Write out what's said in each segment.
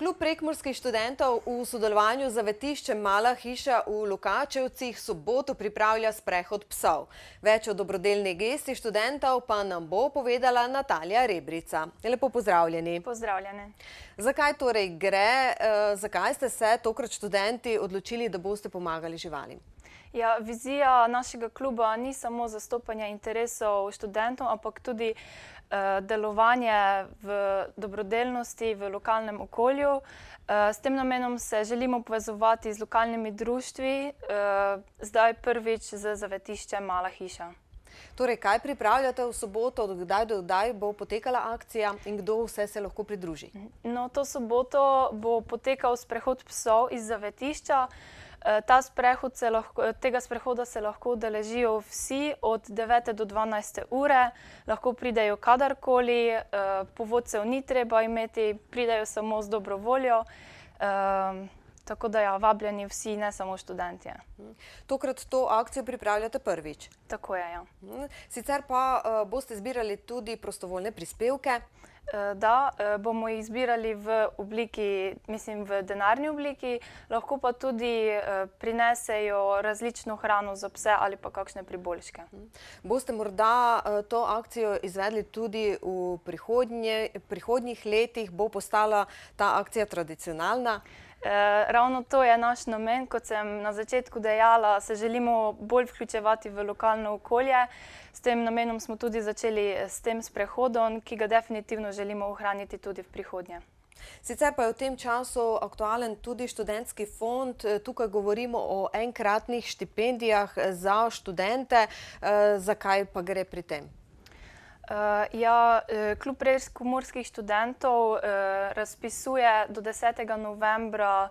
Klub prekmurskih študentov v sodelovanju z zavetiščem Mala hiša v Lukačevcih v soboto pripravlja sprehod psov. Več o dobrodelni gesti študentov pa nam bo povedala Natalija Rebrica. Lepo pozdravljeni. Pozdravljene. Zakaj torej gre? Zakaj ste se tokrat študenti odločili, da boste pomagali živalim? Ja, vizija našega kluba ni samo zastopanje interesov študentov, ampak tudi delovanje v dobrodelnosti v lokalnem okolju. S tem namenom se želimo povezovati z lokalnimi društvi, zdaj prvič z zavetiščem Mala hiša. Torej, kaj pripravljate v soboto, od kdaj do kdaj bo potekala akcija in kdo vse se lahko pridruži? No, to soboto bo potekal sprehod psov iz zavetišča. Tega sprehoda se lahko udeležijo vsi od 9. do 12. ure, lahko pridejo kadarkoli, povodcev ni treba imeti, pridejo samo z dobro voljo. Tako da vabljeni vsi, ne samo študentje. Tokrat to akcijo pripravljate prvič? Tako je, ja. Sicer pa boste zbirali tudi prostovoljne prispevke? Da, bomo jih zbirali v obliki, mislim v denarni obliki, lahko pa tudi prinesejo različno hrano za pse ali pa kakšne priboljške. Boste morda to akcijo izvedli tudi v prihodnjih letih? Bo postala ta akcija tradicionalna? Ravno to je naš namen, kot sem na začetku dejala, se želimo bolj vključevati v lokalno okolje. S tem namenom smo tudi začeli s tem sprehodom, ki ga definitivno želimo ohraniti tudi v prihodnje. Sicer pa je v tem času aktualen tudi študentski fond. Tukaj govorimo o enkratnih štipendijah za študente. Zakaj pa gre pri tem? Ja, Klub prekmurskih študentov razpisuje do 10. novembra,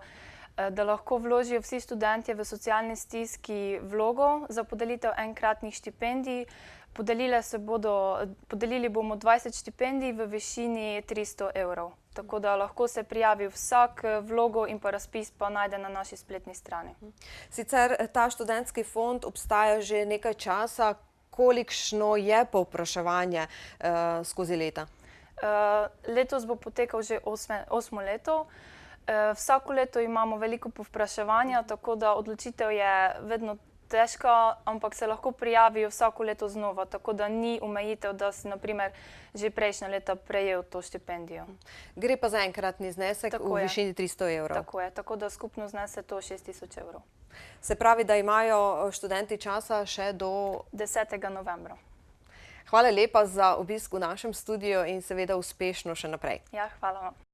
da lahko vložijo vsi študentje v socialni stiski vlogo za podelitev enkratnih štipendij. Podelili bomo 20 štipendij v višini 300 evrov. Tako da lahko se prijavi vsak vlogo in pa razpis pa najde na naši spletni strani. Sicer ta študentski fond obstaja že nekaj časa. Kolikšno je povpraševanje skozi leta? Letos bo potekal že 8. leto. Vsako leto imamo veliko povpraševanja, tako da odločitev je vedno težka, ampak se lahko prijavijo vsako leto znova, tako da ni omejitev, da si na primer že prejšnja leta prejel to štipendijo. Gre pa za enkratni znesek v višini 300 evrov. Tako je, tako da skupno znese to 6000 evrov. Se pravi, da imajo študenti časa še do 10. novembra. Hvala lepa za obisk v našem studiu in seveda uspešno še naprej. Ja, hvala vam.